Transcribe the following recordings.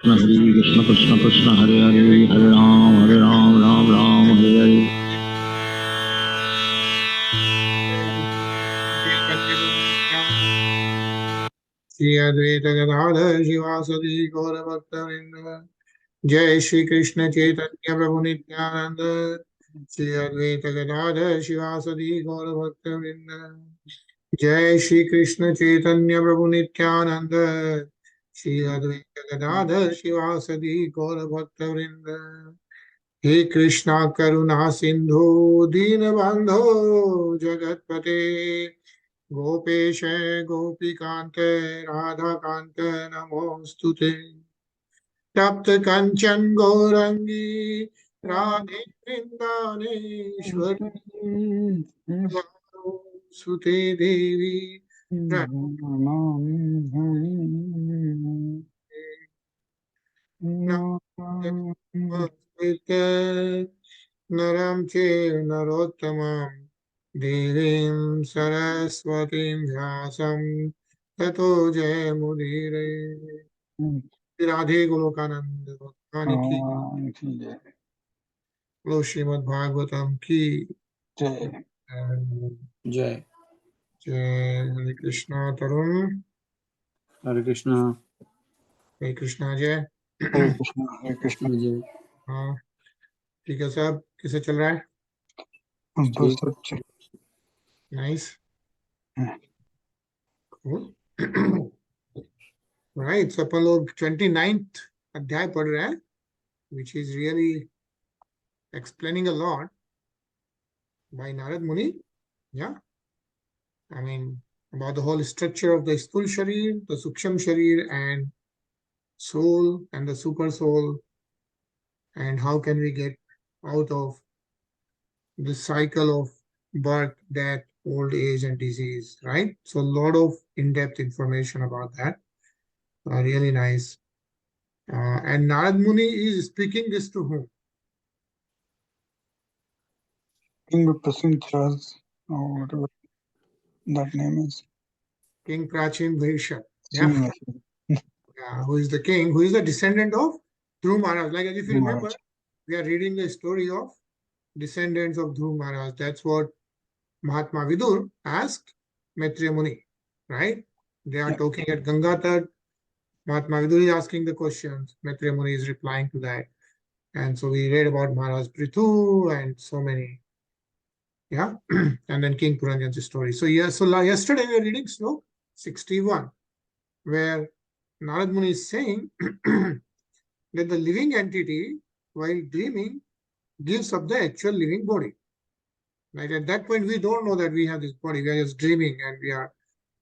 Krishna Krishna Krishna Hare Hare Hare Ram Ram Ram Hare Hare. Shri Advaita Gadadhar Shivasadi Gaura Bhakta Jai Shri Krishna Chaitanya Prabhu Nityananda Shri Advaita Gadadhar Shivasadi Gaura Bhakta Jai Shri Krishna Chaitanya Prabhu Nityananda Shri Advaita Gadadhar Shivasadi Gaura Bhakta He Krishna Karuna Sindhu Dinabandho Jagatpate Gopesh Gopikante Radhakante Namostute तप्त कंचन गौरंगी राधे वृंदानेश्वरी सुते देवी नरम चैव नरोत्तमं देवीं सरस्वतीं व्यासं ततो जयमुदीरये राधे गोलोकानंद भगवान की लो श्रीमद् भागवतम की जय जय हरे कृष्णा तरुण Hare Krishna. हरे कृष्णा जय हरे कृष्ण Jai. हाँ ठीक है साहब कैसे चल रहा है बस अच्छा नाइस राइट सो अपन लोग 29th अध्याय पढ़ रहे हैं which is really explaining a lot by Narad Muni yeah I mean about the whole structure of the Sthul Sharir, the Suksham Sharir and soul and the super soul and how can we get out of the cycle of birth, death, old age and disease, right? So a lot of in-depth information about that. Really nice. And Narad Muni is speaking this to whom? King Prasim Charles or whatever that name is. King Prachin Vaishya. Yeah. Who is the king, who is the descendant of Dhruv Maharaj. Like if you remember, we are reading the story of descendants of Dhruv Maharaj. That's what Mahatma Vidur asked Maitreya Muni, right? They are talking at Ganga Tat. Mahatma Vidur is asking the questions. Maitreya Muni is replying to that. And so we read about Maharaj Prithu and so many. Yeah. And then King Puranjan's story. So yesterday we were reading slok 61, where Narad Muni is saying that the living entity, while dreaming, gives up the actual living body. Right? At that point, we don't know that we have this body. We are just dreaming, and we are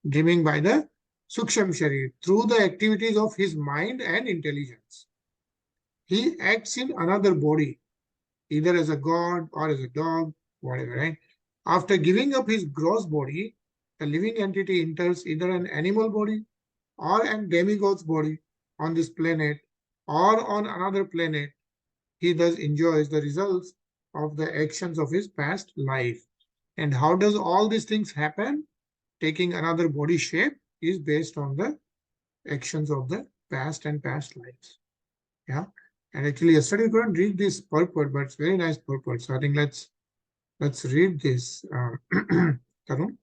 dreaming by the Suksham Sharir through the activities of his mind and intelligence. He acts in another body, either as a god or as a dog, whatever, right? After giving up his gross body, the living entity enters either an animal body or a demigod's body on this planet or on another planet. He thus enjoys the results of the actions of his past life. And how does all these things happen? Taking another body shape is based on the actions of the past and past lives. Yeah. And actually yesterday we couldn't read this purport, but it's very nice purport. So I think let's read this. Tarun?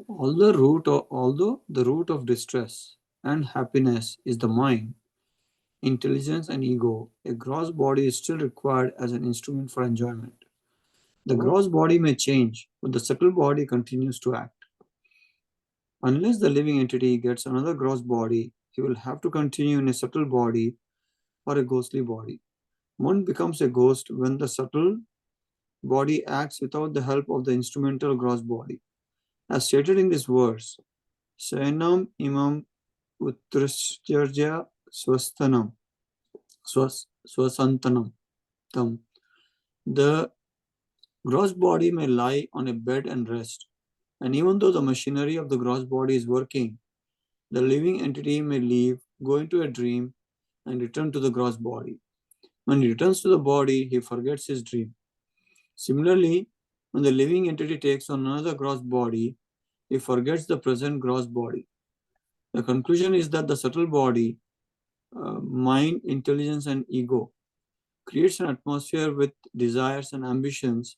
Although the root of distress and happiness is the mind, intelligence and ego, a gross body is still required as an instrument for enjoyment. The gross body may change, but the subtle body continues to act. Unless the living entity gets another gross body, he will have to continue in a subtle body or a ghostly body. One becomes a ghost when the subtle body acts without the help of the instrumental gross body. As stated in this verse, Sayanam imam utrashcharya swastanam swasantanam tam. The gross body may lie on a bed and rest, and even though the machinery of the gross body is working, the living entity may leave, go into a dream, and return to the gross body. When he returns to the body, he forgets his dream. Similarly, when the living entity takes on another gross body, he forgets the present gross body. The conclusion is that the subtle body, mind, intelligence, and ego creates an atmosphere with desires and ambitions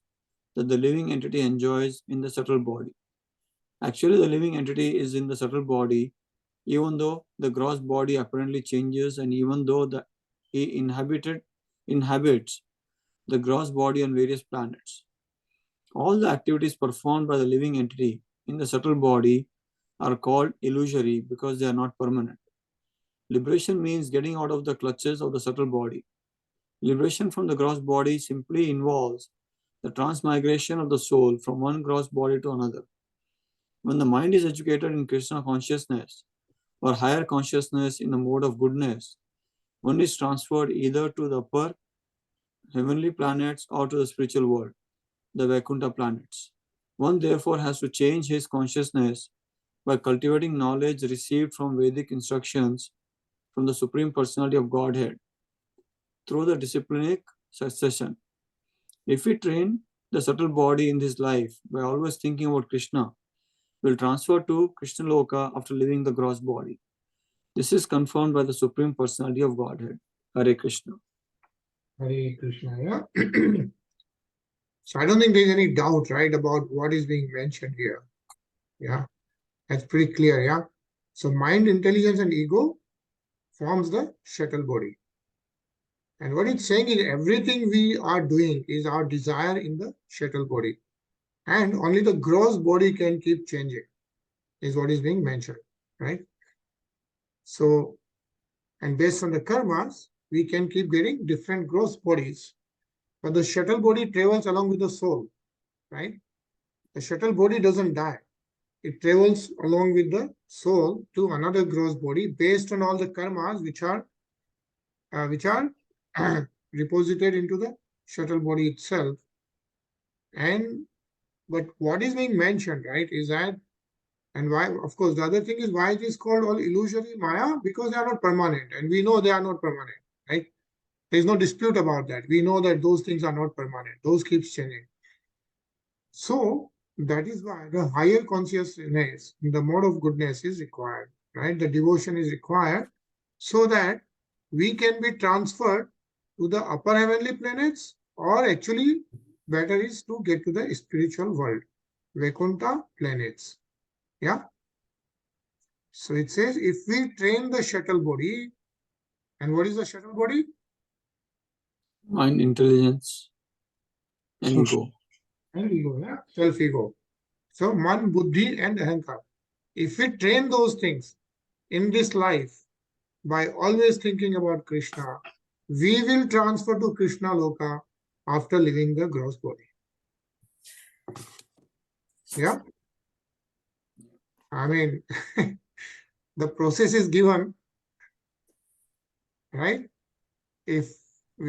that the living entity enjoys in the subtle body. Actually, the living entity is in the subtle body, even though the gross body apparently changes, and even though he inhabits the gross body on various planets. All the activities performed by the living entity in the subtle body are called illusory because they are not permanent. Liberation means getting out of the clutches of the subtle body. Liberation from the gross body simply involves the transmigration of the soul from one gross body to another. When the mind is educated in Krishna consciousness or higher consciousness in the mode of goodness, one is transferred either to the upper heavenly planets or to the spiritual world, the Vaikuntha planets. One therefore has to change his consciousness by cultivating knowledge received from Vedic instructions from the Supreme Personality of Godhead through the disciplinic succession. If we train the subtle body in this life by always thinking about Krishna, will transfer to Krishna Loka after leaving the gross body. This is confirmed by the Supreme Personality of Godhead. Hare Krishna. Hare Krishna, yeah. So I don't think there's any doubt, right, about what is being mentioned here. Yeah, that's pretty clear, yeah. So mind, intelligence, and ego forms the subtle body. And what it's saying is everything we are doing is our desire in the subtle body. And only the gross body can keep changing, is what is being mentioned, right? So, and based on the karmas, we can keep getting different gross bodies. But the subtle body travels along with the soul, right? The subtle body doesn't die. It travels along with the soul to another gross body based on all the karmas which are reposited into the subtle body itself. And but what is being mentioned, right, is that, and why, of course, the other thing is why it is called all illusory Maya, because they are not permanent, and we know they are not permanent, right? There is no dispute about that. We know that those things are not permanent. Those keeps changing. So that is why the higher consciousness, the mode of goodness is required, right? The devotion is required so that we can be transferred to the upper heavenly planets, or actually better is to get to the spiritual world, Vaikuntha planets. Yeah. So it says if we train the shuttle body, and what is the shuttle body? Mind, intelligence, and ego. And ego, yeah, self-ego. So man, buddhi, and ahankar. If we train those things in this life by always thinking about Krishna, we will transfer to Krishna Loka after leaving the gross body. Yeah. I mean, the process is given, right? If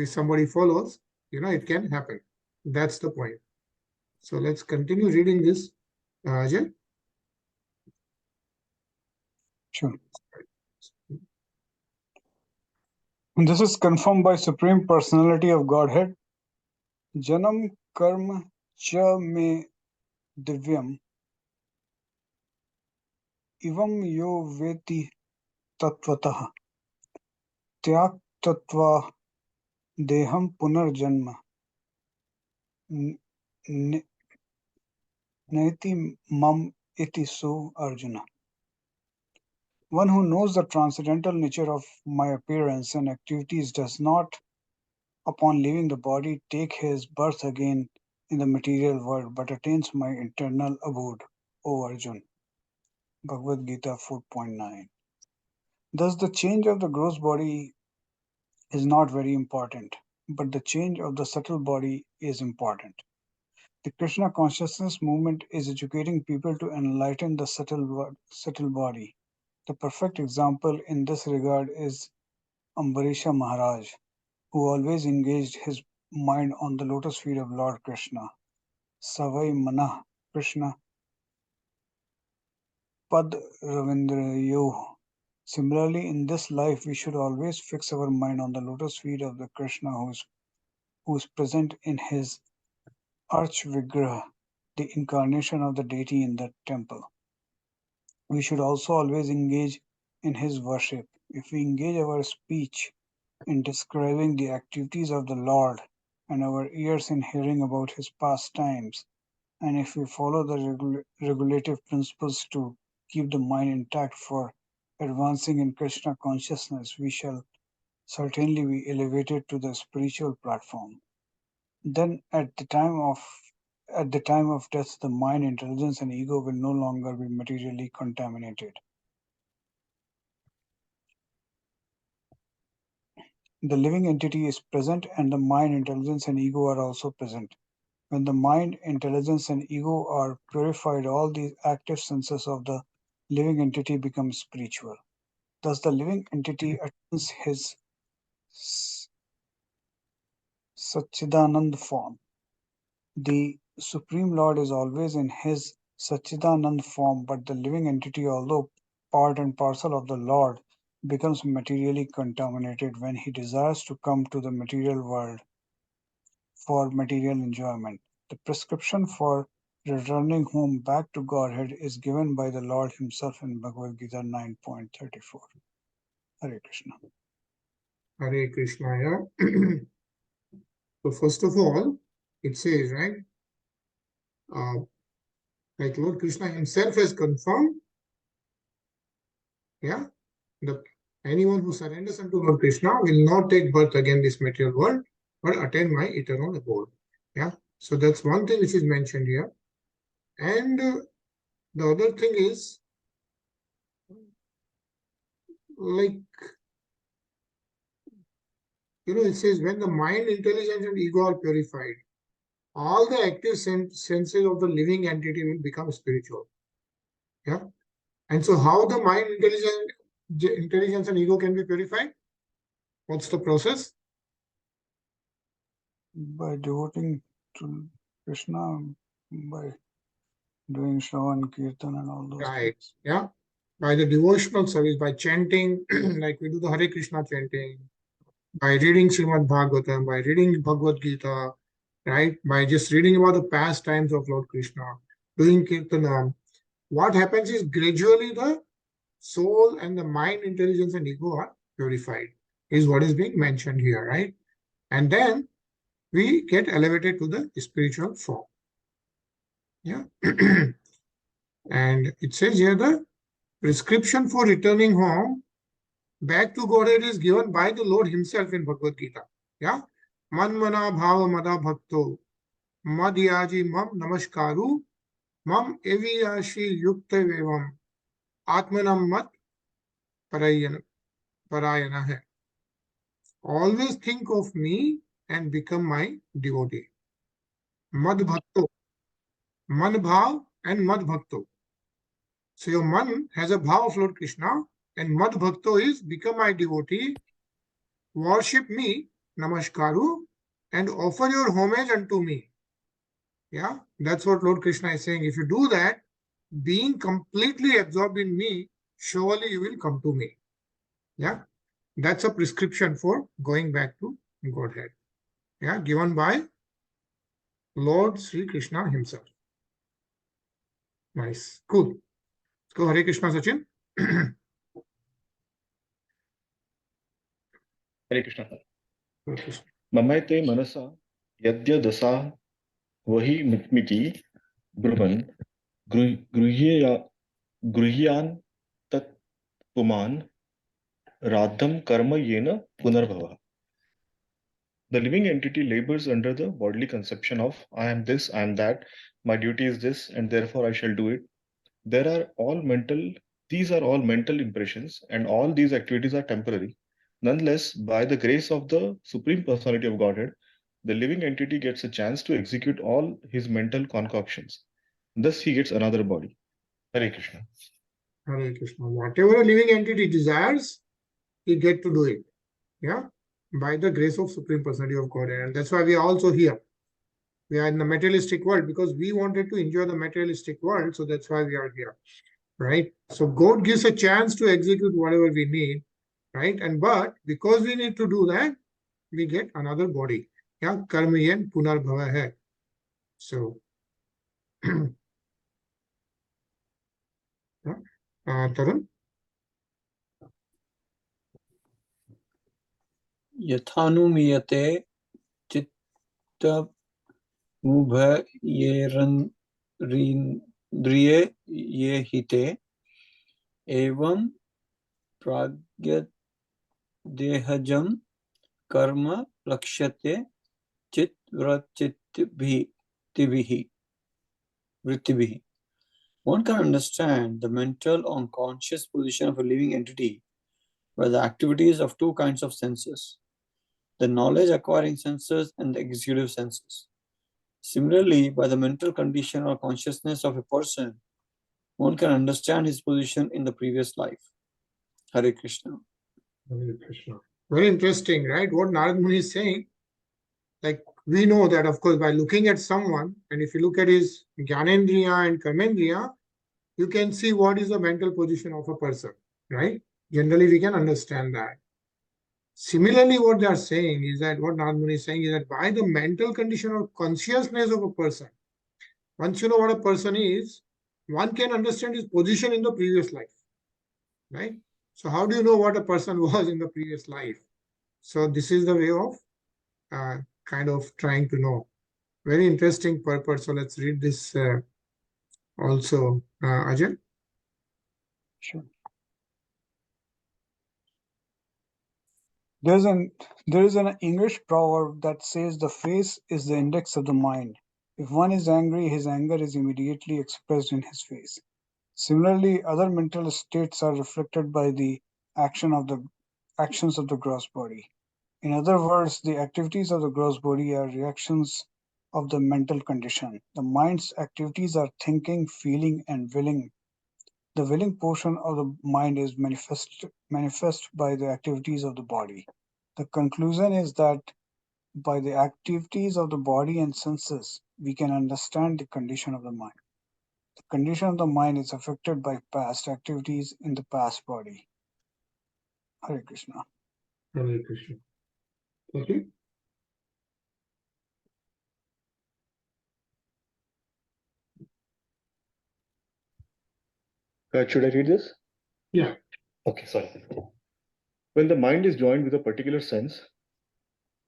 somebody follows, it can happen. That's the point. So let's continue reading this, Ajay. Sure. And this is confirmed by Supreme Personality of Godhead. Janam karma cha me divyam ivam yo veti tatvatah tyak tatva deham punarjanma neti mam iti so Arjuna. One who knows the transcendental nature of my appearance and activities does not, upon leaving the body, take his birth again in the material world, but attains my eternal abode, O Arjun. Bhagavad Gita 4.9. Thus, the change of the gross body is not very important, but the change of the subtle body is important. The Krishna consciousness movement is educating people to enlighten the subtle body. The perfect example in this regard is Ambarisha Maharaj, who always engaged his mind on the lotus feet of Lord Krishna. Savai Manah Krishna Pad Ravindrayo. Similarly, in this life, we should always fix our mind on the lotus feet of the Krishna who is present in his Arch Vigraha, the incarnation of the deity in the temple. We should also always engage in his worship. If we engage our speech in describing the activities of the Lord and our ears in hearing about his pastimes, and if we follow the regulative principles to keep the mind intact for advancing in Krishna consciousness, we shall certainly be elevated to the spiritual platform. Then at the time of death, the mind, intelligence, and ego will no longer be materially contaminated. The living entity is present, and the mind, intelligence, and ego are also present. When the mind, intelligence, and ego are purified, all the active senses of the living entity become spiritual. Thus, the living entity attains his Satchidanand form. The Supreme Lord is always in his Satchidanand form, but the living entity, although part and parcel of the Lord, becomes materially contaminated when he desires to come to the material world for material enjoyment. The prescription for returning home back to Godhead is given by the Lord himself in Bhagavad Gita 9.34. Hare Krishna. Hare Krishna, yeah. So first of all, it says, right, like Lord Krishna himself has confirmed, yeah, the anyone who surrenders unto Lord Krishna will not take birth again in this material world, but attain my eternal abode. Yeah. So that's one thing which is mentioned here. And the other thing is, like, it says when the mind, intelligence, and ego are purified, all the active senses of the living entity will become spiritual. Yeah. And so how the mind, intelligence, and ego can be purified? What's the process? By devoting to Krishna, by doing Shravan, Kirtan, and all those Right. things. Yeah. By the devotional service, by chanting, like we do the Hare Krishna chanting, by reading Srimad Bhagavatam, by reading Bhagavad Gita, right? By just reading about the pastimes of Lord Krishna, doing Kirtanam. What happens is gradually the soul and the mind, intelligence, and ego are purified, is what is being mentioned here, right? And then we get elevated to the spiritual form. Yeah. And it says here the prescription for returning home back to Godhead is given by the Lord himself in Bhagavad Gita. Yeah. Manmana bhava mada bhakto madhyaji mam namaskaru mam eviyashi yukta vevam atmanam mat parayana hai. Always think of me and become my devotee. Mad bhakto, man bhav and mad bhakto. So your man has a bhav of Lord Krishna, and mad bhakto is become my devotee, worship me, namaskaru, and offer your homage unto me. Yeah, that's what Lord Krishna is saying. If you do that, being completely absorbed in me, surely you will come to me. Yeah, that's a prescription for going back to Godhead. Yeah, given by Lord Sri Krishna himself. Nice, cool. Let's go Hare Krishna, Sachin. Hare Krishna. Hare Krishna. Mamaite manasa yadya dasa vahi mitmiti brahman gruhyan tat puman radham karma yena punarbhava. The living entity labors under the bodily conception of I am this, I am that, my duty is this, and therefore I shall do it. These are all mental impressions, and all these activities are temporary. Nonetheless, by the grace of the Supreme Personality of Godhead, the living entity gets a chance to execute all his mental concoctions. Thus, he gets another body. Hare Krishna. Hare Krishna. Whatever a living entity desires, he get to do it. Yeah, by the grace of Supreme Personality of Godhead. And that's why we are also here. We are in the materialistic world because we wanted to enjoy the materialistic world. So that's why we are here. Right. So God gives a chance to execute whatever we need. Right. But because we need to do that, we get another body. Yeah. Karmiyan punarbhava hai. So, yeah. Tarun? यथानुमीयते चित्तमुभयेरन्द्रिये ये हिते एवं प्राज्ञदेहजं कर्म लक्ष्यते चित्तवृत्तिभिः. One can understand the mental or conscious position of a living entity by the activities of two kinds of senses, the knowledge acquiring senses and the executive senses. Similarly, by the mental condition or consciousness of a person, one can understand his position in the previous life. Hare Krishna. Hare Krishna. Very interesting, right? What Narad Muni is saying. Like, we know that, of course, by looking at someone, and if you look at his Gyanendriya and Karmendriya, you can see what is the mental position of a person, right? Generally, we can understand that. Similarly, what they are saying is that, what Narad Muni is saying is that by the mental condition or consciousness of a person, once you know what a person is, one can understand his position in the previous life, right? So how do you know what a person was in the previous life? So this is the way of kind of trying to know. Very interesting purpose. So let's read this also, Ajay. Sure. There is an English proverb that says the face is the index of the mind. If one is angry, his anger is immediately expressed in his face. Similarly, other mental states are reflected by the actions of the gross body. In other words, the activities of the gross body are reactions of the mental condition. The mind's activities are thinking, feeling, and willing. The willing portion of the mind is manifest by the activities of the body. The conclusion is that by the activities of the body and senses, we can understand the condition of the mind. The condition of the mind is affected by past activities in the past body. Hare Krishna. Hare Krishna. Okay. Should I read this? Yeah. Okay, sorry. When the mind is joined with a particular sense,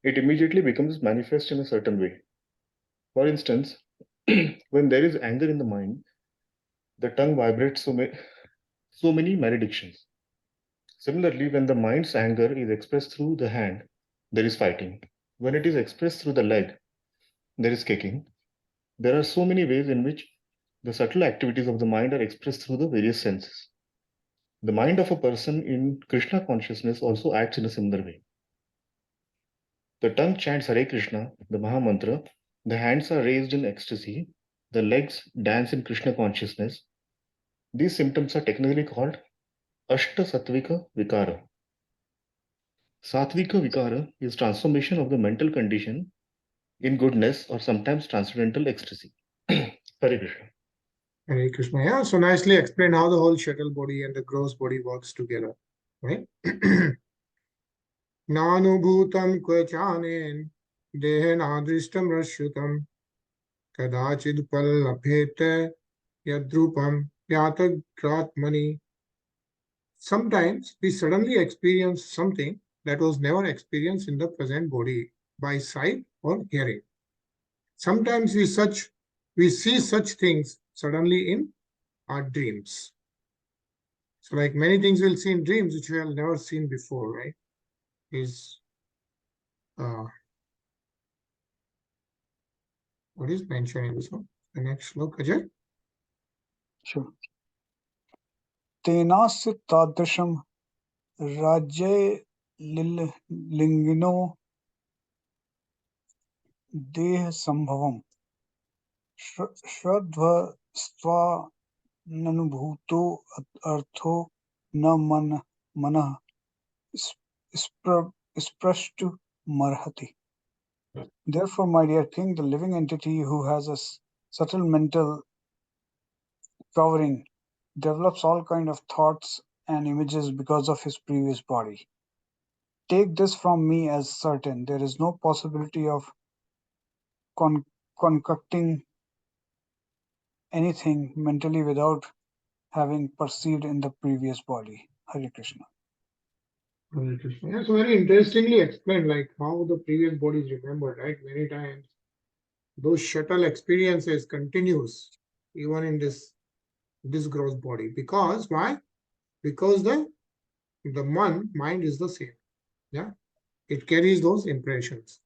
it immediately becomes manifest in a certain way. For instance, when there is anger in the mind, the tongue vibrates so many maledictions. Similarly, when the mind's anger is expressed through the hand, there is fighting. When it is expressed through the leg, there is kicking. There are so many ways in which the subtle activities of the mind are expressed through the various senses. The mind of a person in Krishna consciousness also acts in a similar way. The tongue chants Hare Krishna, the Maha Mantra. The hands are raised in ecstasy. The legs dance in Krishna consciousness. These symptoms are technically called Ashta Sattvika Vikara. Sattvika Vikara is transformation of the mental condition in goodness or sometimes transcendental ecstasy. Hare Krishna. Hare Krishna. Yeah, so nicely explain how the whole shuttle body and the gross body works together, right? Nanubhutam kvachanen dehenadrishtam rashyutam kadachid pallabhete yadrupam yatagratmani. Sometimes we suddenly experience something that was never experienced in the present body by sight or hearing. Sometimes we see such things suddenly in our dreams. So like many things we'll see in dreams which we have never seen before, right? What is mentioned in this one? The next sloka, Ajay. Sure. Tenasya tadrisham rajya lingino देह संभवम श्रद्धस्त्वा ननुभूतो अर्थो न मनः स्पृष्टुमर्हति. Therefore, my dear king, the living entity who has a subtle mental covering develops all kind of thoughts and images because of his previous body. Take this from me as certain. There is no possibility of concocting anything mentally without having perceived in the previous body. Hare Krishna. Hare Krishna. Yeah, so very interestingly explained, like how the previous body is remembered, right? Many times those shuttle experiences continues even in this gross body. Because why? Because the mind is the same. Yeah, it carries those impressions.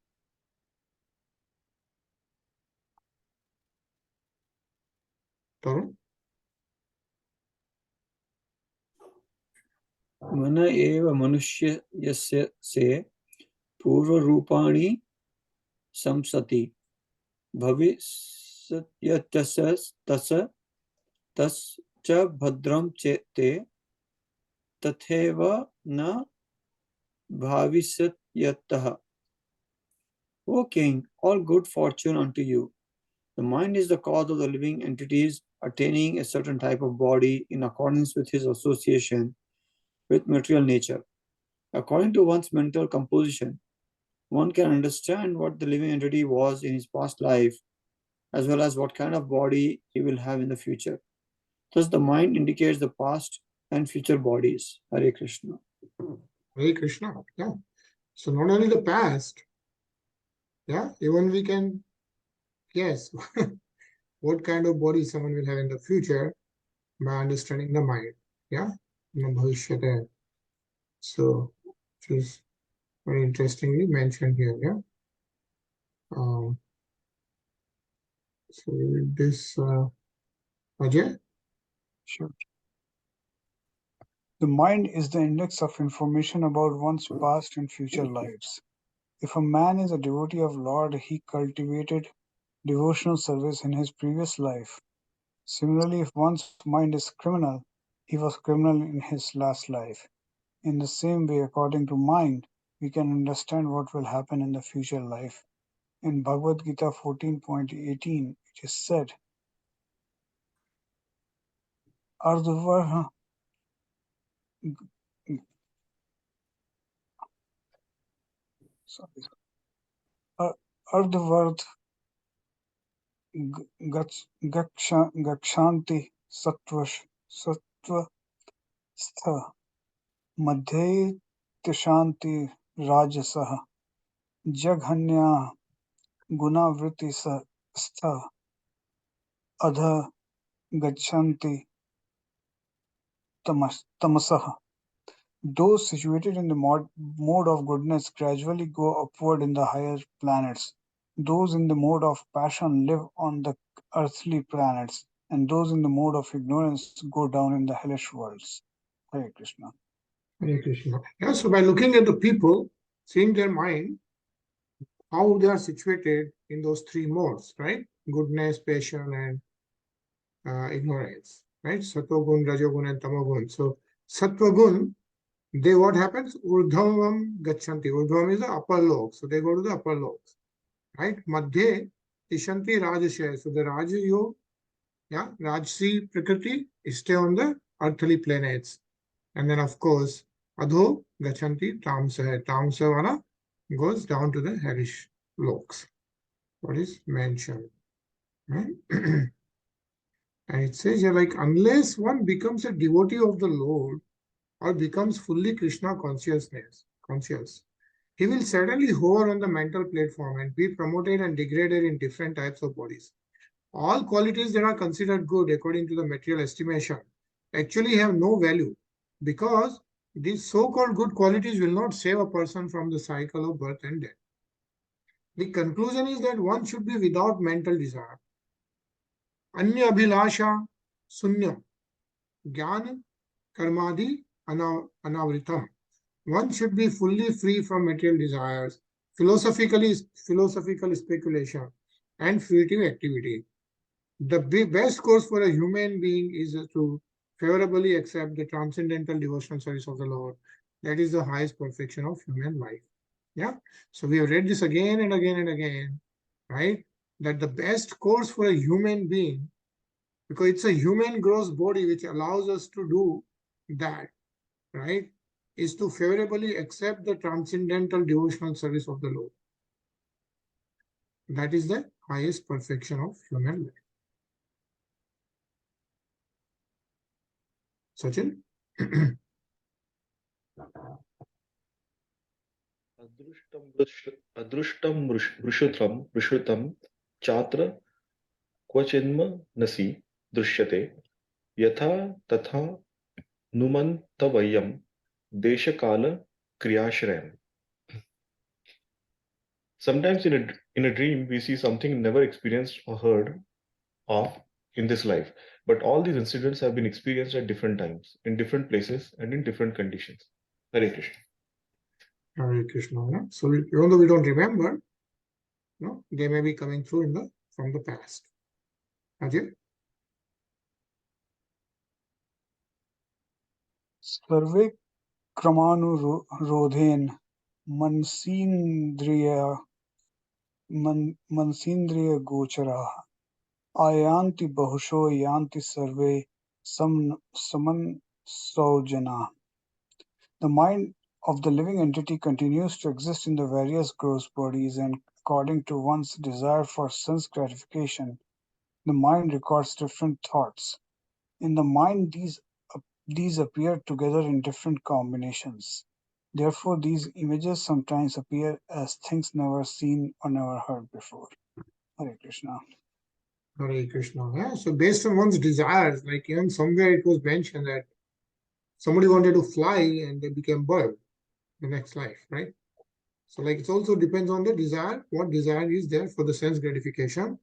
Tarun? मन एव मनुष्यस्य से पूर्वरूपाणि संसति भविष्यत्यतश्च भद्रं ते तथैव न bhavisyatyatah. O king, all good fortune unto you. The mind is the cause of the living entities attaining a certain type of body in accordance with his association with material nature. According to one's mental composition, one can understand what the living entity was in his past life, as well as what kind of body he will have in the future. Thus, the mind indicates the past and future bodies. Hare Krishna. Hare Krishna. Yeah. So not only the past, yeah, even we can guess what kind of body someone will have in the future by understanding the mind. Yeah. Bhavishyate. So which is very interestingly mentioned here. Yeah. So this Ajay. Sure. The mind is the index of information about one's past and future lives. If a man is a devotee of Lord, he cultivated devotional service in his previous life. Similarly, if one's mind is criminal, he was criminal in his last life. In the same way, according to mind, we can understand what will happen in the future life. In Bhagavad Gita 14.18, it is said, Ardhvarha Ardhvarth Gakshanti Sattva Stha Madhye Tishanti Rajasah Jaghanya Gunavritti Stha Adha Gachanti Tamasah. Those situated in the mode of goodness gradually go upward in the higher planets. Those in the mode of passion live on the earthly planets, and those in the mode of ignorance go down in the hellish worlds. Hare Krishna. Hare Krishna. Yeah, so by looking at the people, seeing their mind, how they are situated in those three modes, right? Goodness, passion, and ignorance, right? Sattvagun, Rajagun, and Tamagun. So Sattvagun, they what happens? Urdhavam Gachanti. Urdhavam is the upper lok. So they go to the upper loks, right? Madhye Tishanti Rajashaya. So the Raja yeah, Rajsi Prakriti stay on the earthly planets. And then of course, Adho Gachanti Tamsa. Tamsavana goes down to the hellish loks. What is mentioned, right? And it says here, like, unless one becomes a devotee of the Lord or becomes fully Krishna conscious, he will suddenly hover on the mental platform and be promoted and degraded in different types of bodies. All qualities that are considered good according to the material estimation actually have no value because these so-called good qualities will not save a person from the cycle of birth and death. The conclusion is that one should be without mental desire. Anya abhilasha sunya jnana karmadi anavritam. One should be fully free from material desires, philosophical speculation, and fruitive activity. The best course for a human being is to favorably accept the transcendental devotional service of the Lord. That is the highest perfection of human life. Yeah. So we have read this again and again and again, right? That the best course for a human being, because it's a human gross body which allows us to do that, right, is to favorably accept the transcendental devotional service of the Lord. That is the highest perfection of human life. Sachin? adrushtam vrushrutam chatra क्वचिन्म नसी दृश्यते यथा तथा नुमन्तवयम् देशकाल kriyashrayam. Sometimes in a dream we see something never experienced or heard of in this life, but all these incidents have been experienced at different times, in different places, and in different conditions. Hare Krishna. Hare Krishna. Yeah? So even though we don't remember, no, they may be coming through from the past. Ajay? सर्वे क्रमानुरोधेन मनसीन्द्रिय गोचराः आयान्ति बहुशो यान्ति सर्वे समन्सो जनाः. The mind of the living entity continues to exist in the various gross bodies, and according to one's desire for sense gratification, the mind records different thoughts. In the mind, these appear together in different combinations. Therefore, these images sometimes appear as things never seen or never heard before. Hare Krishna. Hare Krishna. Yeah? So based on one's desires, like even somewhere it was mentioned that somebody wanted to fly and they became bird the next life, right? So like it also depends on the desire, what desire is there for the sense gratification,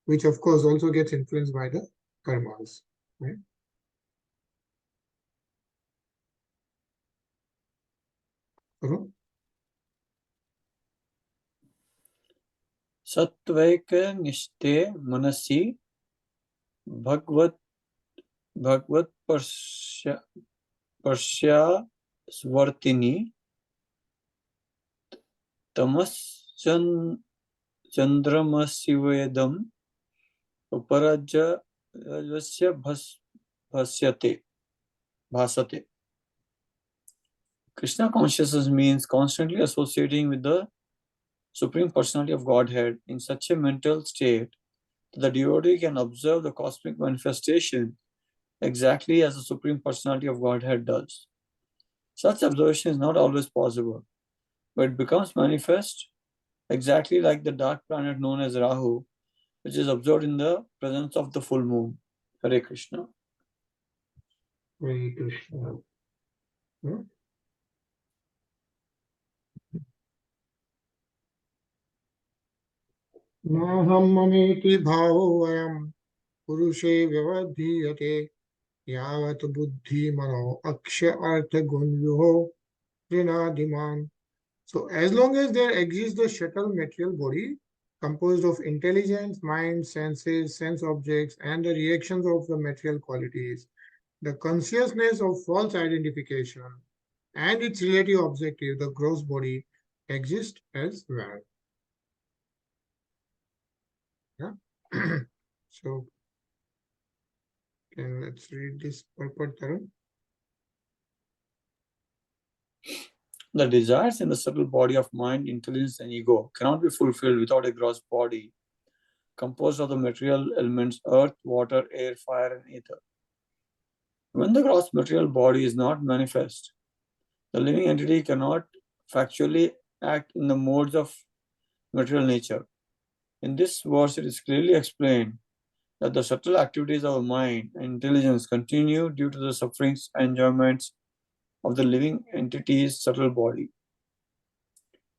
which of course also gets influenced by the karmas, right? सत्वैकनिष्ठे मनसि भगवत पर्श्यास्वर्तिनि तमश्चन्द्रमसिवेदम् उपरजस्य भासते. Krishna consciousness means constantly associating with the Supreme Personality of Godhead in such a mental state that the devotee can observe the cosmic manifestation exactly as the Supreme Personality of Godhead does. Such observation is not always possible, but it becomes manifest exactly like the dark planet known as Rahu, which is observed in the presence of the full moon. Hare Krishna. Hare Krishna. Yeah? नाहं ममेति भावोऽयं पुरुषे व्यवधीयते यावत् बुद्धिमनो अक्ष्य अर्थगुण्यो ऋणादिमान्. So as long as there exists the subtle material body composed of intelligence, mind, senses, sense objects, and the reactions of the material qualities, the consciousness of false identification and its relative objective, the gross body, exist as well. Yeah. So, let's read this purport, Tarun. The desires in the subtle body of mind, intelligence, and ego cannot be fulfilled without a gross body composed of the material elements earth, water, air, fire, and ether. When the gross material body is not manifest, the living entity cannot factually act in the modes of material nature. In this verse, it is clearly explained that the subtle activities of the mind and intelligence continue due to the sufferings and enjoyments of the living entity's subtle body.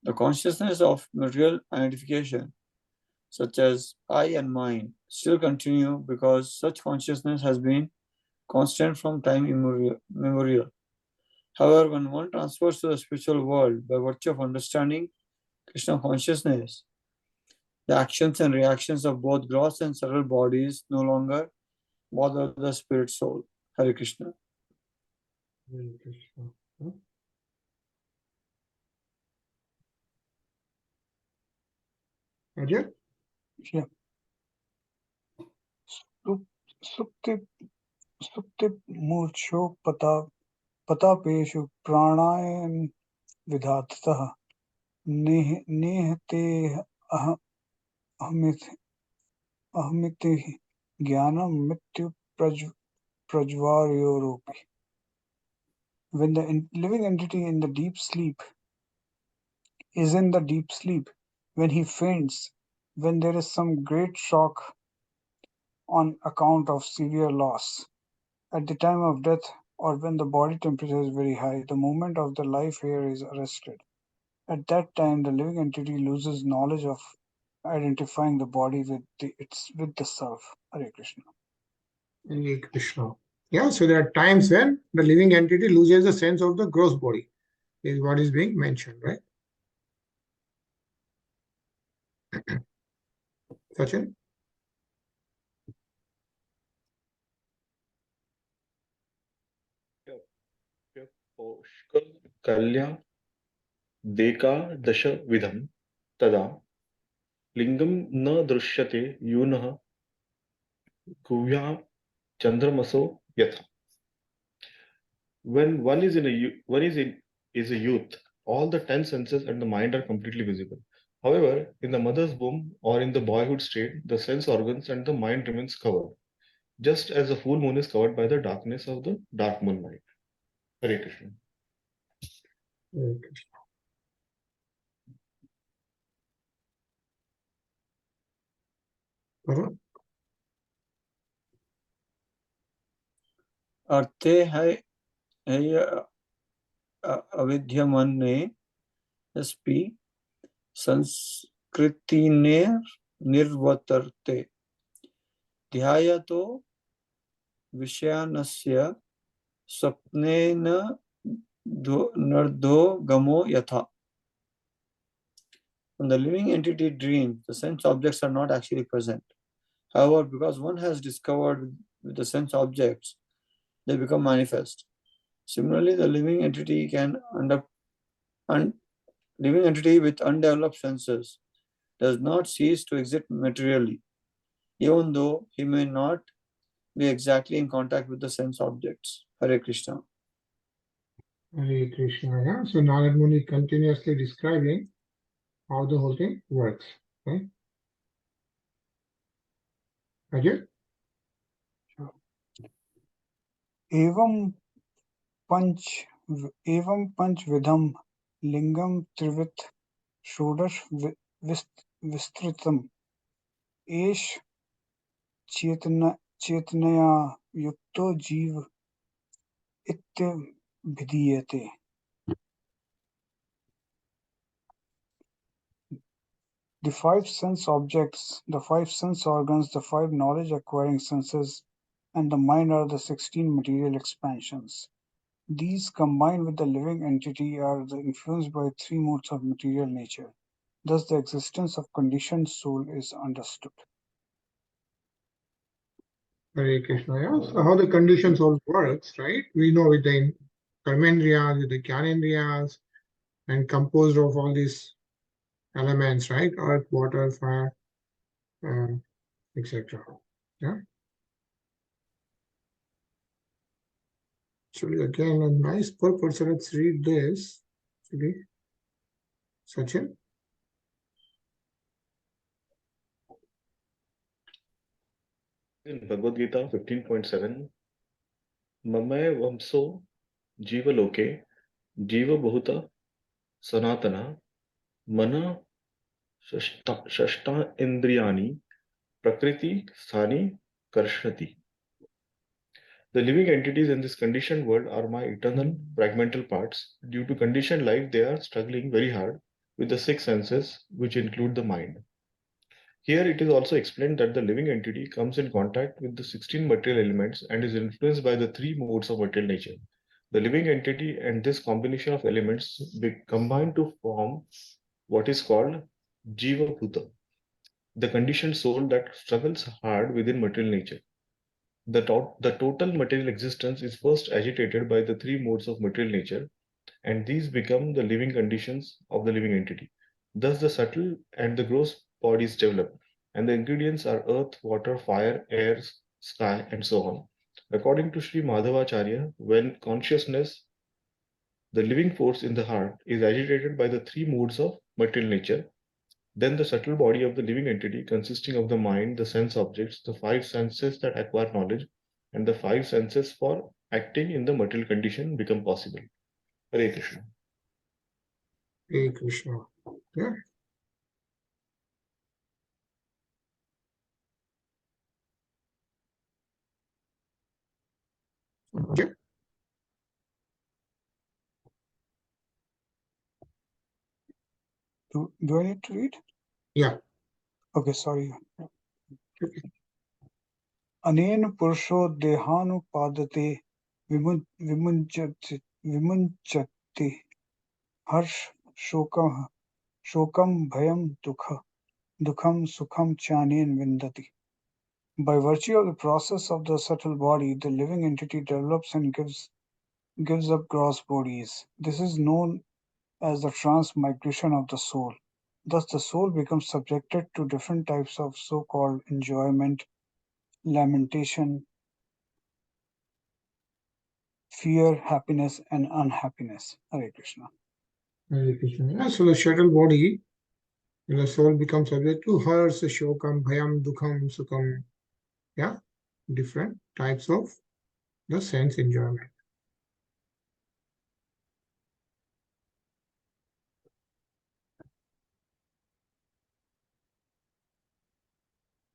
The consciousness of material identification, such as I and mine, still continue because such consciousness has been constant from time immemorial. However, when one transfers to the spiritual world by virtue of understanding Krishna consciousness, the actions and reactions of both gross and subtle bodies no longer bother the spirit soul. Hare Krishna. Hare Krishna. Huh? Ajay? Yeah. Supti मूर्छो पतापेषु प्राणायाम विधातः निहते अहमिति ज्ञानम मृत्यु प्रज्वार्योरूपी. When the living entity in the deep sleep is in the deep sleep, when he faints, when there is some great shock on account of severe loss, at the time of death, or when the body temperature is very high, the movement of the life here is arrested. At that time, the living entity loses knowledge of identifying the body with the self. Hare Krishna. Hare Krishna. Yeah, so there are times when the living entity loses the sense of the gross body, is what is being mentioned, right? Sachin? Pushkar कल्या Deka दश विधम तदा लिंगम न दृश्यते यूनः कुव्या चंद्रमसो यथा. When one is is a youth, all the 10 senses and the mind are completely visible. However, in the mother's womb or in the boyhood state, the sense organs and the mind remains covered, just as the full moon is covered by the darkness of the dark moon night. Hare Krishna. Hare Krishna. अर्थे है अविद्यमने स्पि संस्कृतिने निर्वर्तते ध्यायतो विषयानस्य स्वप्नेन नर्दो गमो यथा. When the living entity dreams, the sense objects are not actually present. However, because one has discovered with the sense objects, they become manifest. Similarly, the living entity living entity with undeveloped senses does not cease to exist materially, even though he may not be exactly in contact with the sense objects. Hare Krishna. Hare Krishna. Yeah. So Narad Muni continuously describing how the whole thing works. Right? Ajay? एवं पंच विधम लिंगम त्रिविध षोडश विस्तृतम एष चेतनया युक्तो जीव इत्यभिधीयते. The five sense objects, the five sense organs, the five knowledge acquiring senses, and the mind are the 16 material expansions. These, combined with the living entity, are influenced by three modes of material nature. Thus, the existence of conditioned soul is understood. Hare Krishna. Yeah. So how the conditioned soul works, right? We know with the karmendriyas, with the jnanendriyas, and composed of all these elements, right? Earth, water, fire, etc. Yeah. Actually, again, a nice purpose. So let's read this. Actually, Sachin. In Bhagavad Gita 15.7, Mamay Vamso Jiva Loke Jiva Bhuta Sanatana Mana Shashta Indriyani Prakriti Sthani Karshati. The living entities in this conditioned world are my eternal fragmental parts. Due to conditioned life, they are struggling very hard with the six senses, which include the mind. Here it is also explained that the living entity comes in contact with the 16 material elements and is influenced by the three modes of material nature. The living entity and this combination of elements combine to form what is called Jiva Bhuta, the conditioned soul that struggles hard within material nature. The total material existence is first agitated by the three modes of material nature, and these become the living conditions of the living entity. Thus, the subtle and the gross bodies develop, and the ingredients are earth, water, fire, air, sky, and so on. According to Sri Madhavacharya, when consciousness, the living force in the heart, is agitated by the three modes of material nature, then the subtle body of the living entity, consisting of the mind, the sense objects, the five senses that acquire knowledge, and the five senses for acting in the material condition, become possible. Hare Krishna. Hare Krishna. Yeah. Okay. Do I need to read? Yeah. Okay, sorry. Okay. Anena Purusho Dehanu Padate Vimunchati Harsh Shokam Bhayam Dukham Sukham Chanen Vindati. By virtue of the process of the subtle body, the living entity develops and gives up gross bodies. This is known as the transmigration of the soul. Thus, the soul becomes subjected to different types of so-called enjoyment, lamentation, fear, happiness, and unhappiness. Hare Krishna. Hare Krishna. Yeah, so the subtle body, the soul becomes subject to Harsa, Shokam, Bhayam, Dukham, Sukham. Yeah, different types of the sense enjoyment.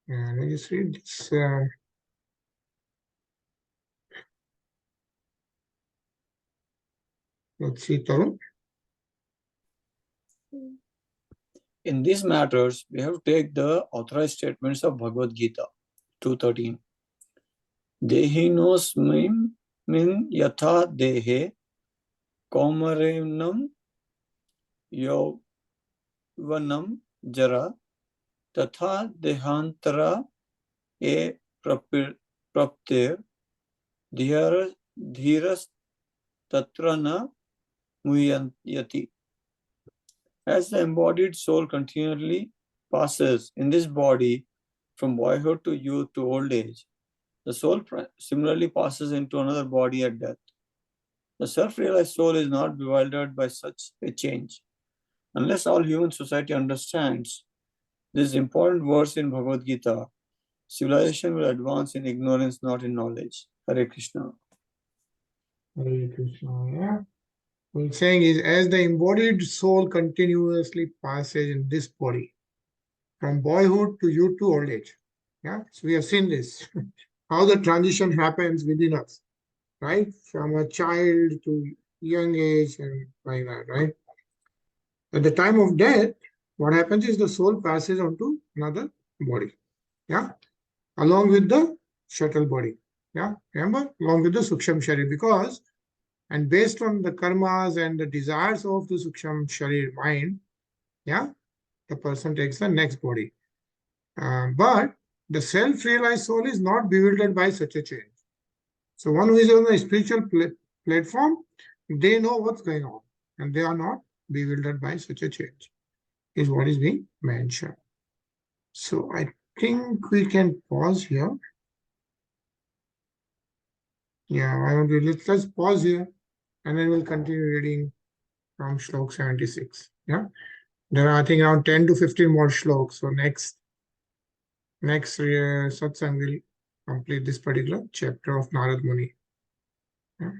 And I just read this. Let's see, Tarun. In these matters, we have to take the authorized statements of Bhagavad Gita 2.13. Dehinosmin min yatha dehe kaumarenam yauvanam jara tatha dehantara e praptir dhiras tatra na muyati. As the embodied soul continually passes in this body from boyhood to youth to old age, the soul similarly passes into another body at death. The self-realized soul is not bewildered by such a change. Unless all human society understands this important verse in Bhagavad Gita, civilization will advance in ignorance, not in knowledge. Hare Krishna. Hare Krishna. Yeah. What it's saying is, as the embodied soul continuously passes in this body, from boyhood to youth to old age. Yeah. So we have seen this, how the transition happens within us, right? From a child to young age and like that, right? At the time of death, what happens is the soul passes on to another body. Yeah. Along with the subtle body. Yeah. Remember? Along with the Suksham Sharir. Because, and based on the karmas and the desires of the Suksham Sharir mind, yeah, the person takes the next body. But the self-realized soul is not bewildered by such a change. So one who is on a spiritual platform, they know what's going on and they are not bewildered by such a change, is what is being mentioned. So I think we can pause here. Yeah, I want to let's pause here and then we'll continue reading from Shlok 76. Yeah, there are I think around 10 to 15 more shloks. So next satsang will complete this particular chapter of Narad Muni. Yeah.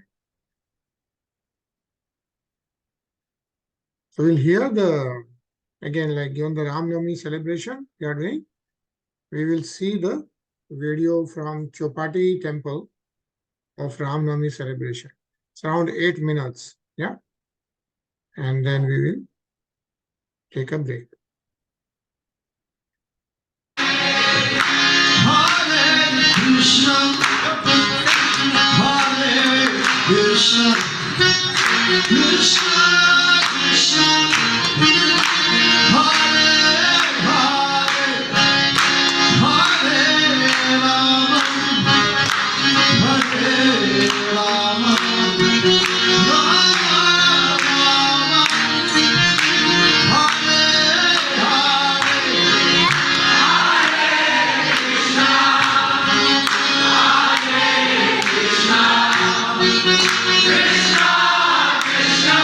So we'll hear the, again, like given the Ram Navami celebration we are doing, we will see the video from Chopati temple of Ram Navami celebration. It's around 8 minutes. Yeah. And then we will take a break. Hare Krishna, Hare Krishna, Krishna Krishna, Hare Hare, Hare Rama, Hare Rama, Rama Rama, Hare Hare. Krishna, Krishna,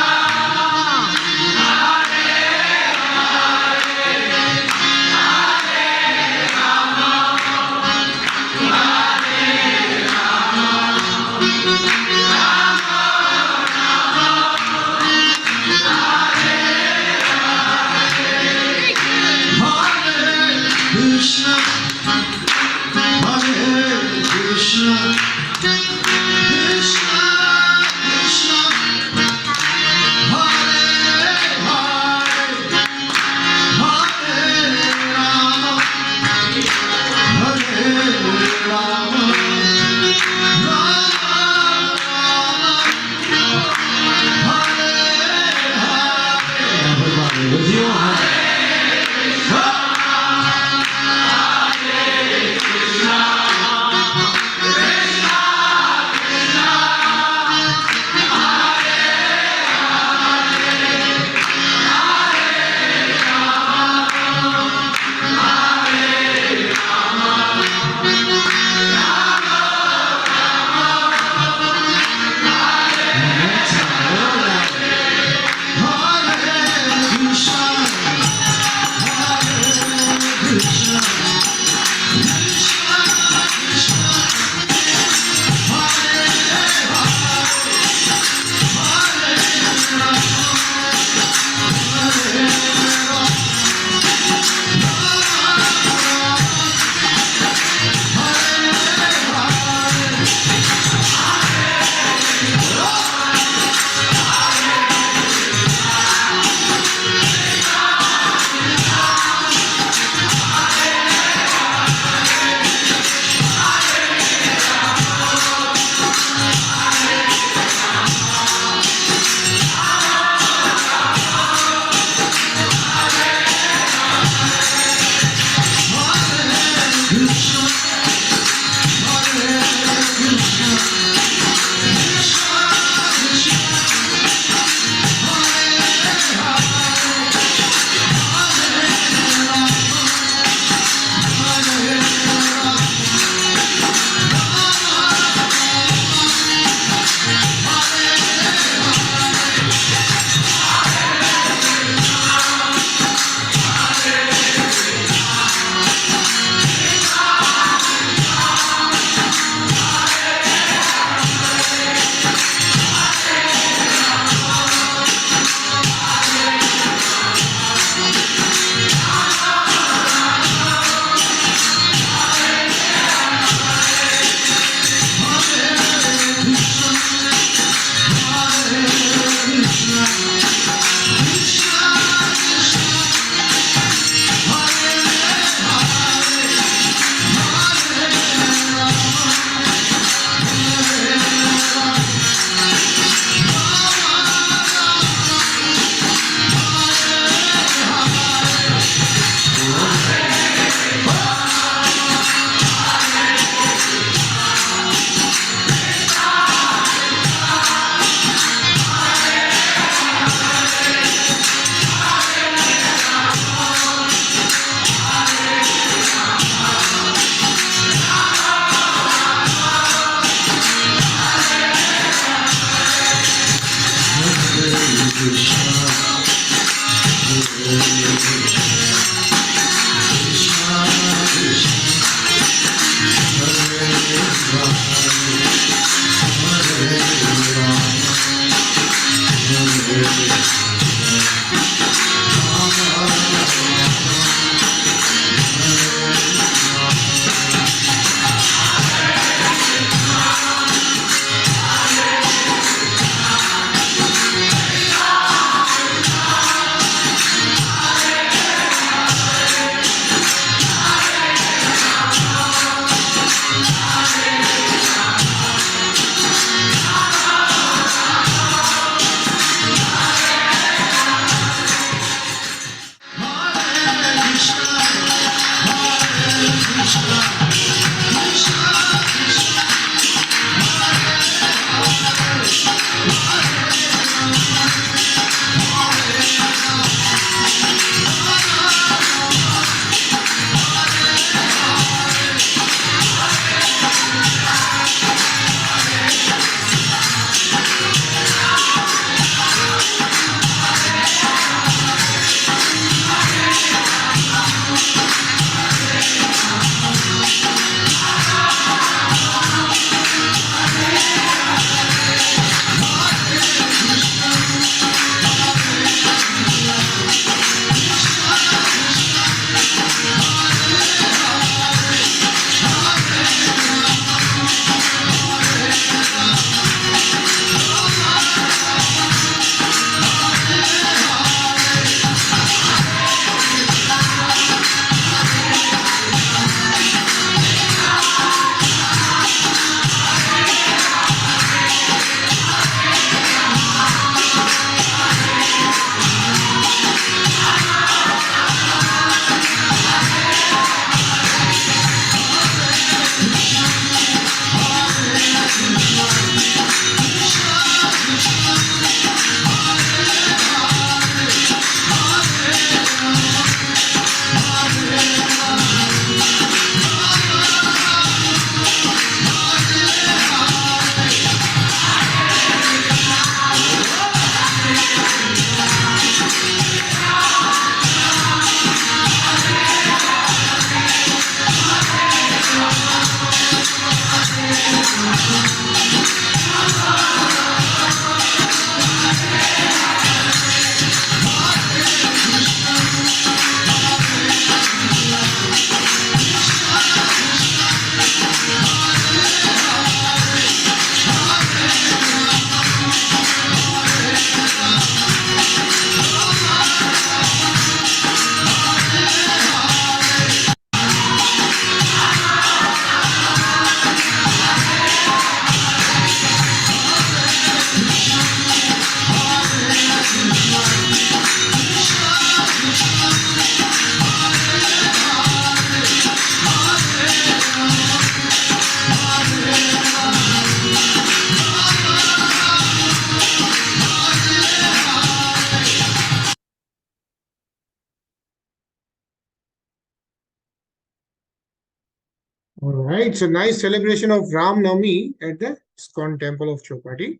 All right, so nice celebration of Ram Navami at the ISKCON temple of Chopati.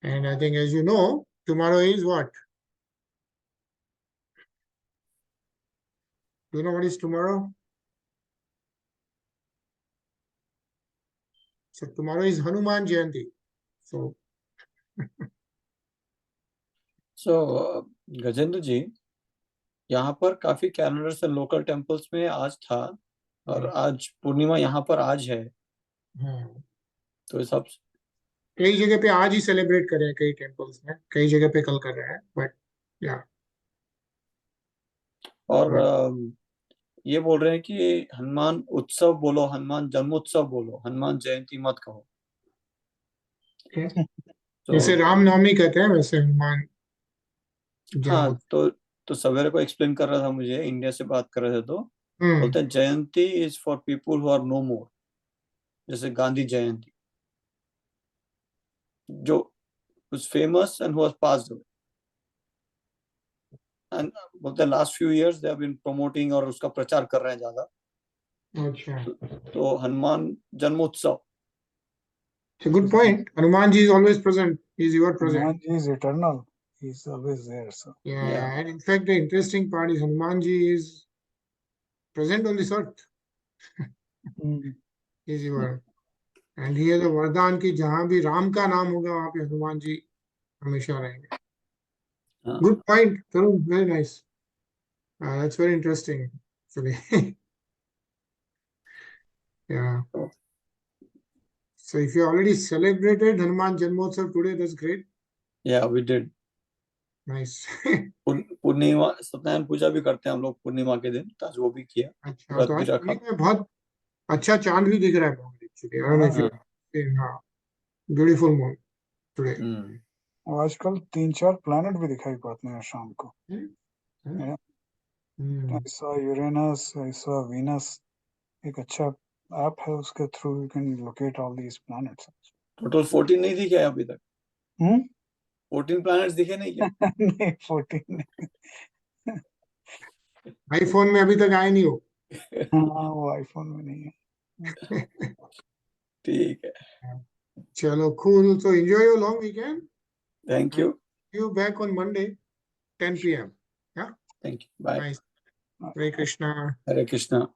And I think, as you know, tomorrow is what? Do you know what is tomorrow? So tomorrow is Hanuman Jayanti. So Gajendra जी, यहाँ पर काफी calendars and local temples में आज था और आज पूर्णिमा यहाँ पर आज है, तो इस सब कई जगह पे आज ही सेलिब्रेट कर रहे हैं, कई टेम्पल्स में, कई जगह पे कल कर रहे हैं, बट या और ये बोल रहे हैं कि हनुमान उत्सव बोलो, हनुमान जन्मोत्सव बोलो, हनुमान जयंती मत कहो। जैसे रामनवमी कहते हैं वैसे हनुमान हाँ, जन्मोत्सव। तो सवेरे को एक्सप्लेन कर रहा था मुझे, इंडिया से बात कर रहे थे, तो बोलते हैं Jayanti is for people who are no more, जैसे गांधी जयंती जो was famous and who has passed away, and for the last few years they have been promoting और उसका प्रचार कर रहे हैं ज्यादा। अच्छा, तो हनुमान जन्मोत्सव, good point. Hanuman ji is always present He's your present. Hanumanji is eternal. He's always there. So Yeah, and in fact, the interesting part is Hanumanji is present on this earth. He's your, and he has a वरदान कि जहाँ भी राम का नाम होगा वहाँ पे हनुमान जी हमेशा रहेंगे. हाँ. Good point, Tarun. Very nice. That's very interesting, actually. Yeah. So if you already celebrated Hanuman Janmotsav today, that's great. Yeah, we did. Nice. पूर्णिमा सत्यनारायण पूजा भी करते हैं हम लोग पूर्णिमा के दिन, तो आज वो भी किया. अच्छा, व्रत तो भी आज रखा. पूर्णिमा में बहुत अच्छा चांद भी दिख रहा है actually. I don't know if you seen, हाँ, beautiful moon today. आजकल 3-4 प्लैनेट भी दिखाई पड़ते हैं शाम को. Hmm. I saw Uranus, I saw Venus. एक अच्छा ऐप है, उसके through you can locate all these planets. Total 14 नहीं दिखे अभी तक. 14 प्लैनेट्स दिखे नहीं क्या? नहीं 14 नहीं. आईफोन में अभी तक आए नहीं हो. हाँ, वो आईफोन में नहीं है. ठीक है. चलो, cool. So enjoy your long weekend. Thank you. See you back on Monday, 10 p.m. Yeah. Thank you. Bye. Nice. Hare Krishna. Hare Krishna.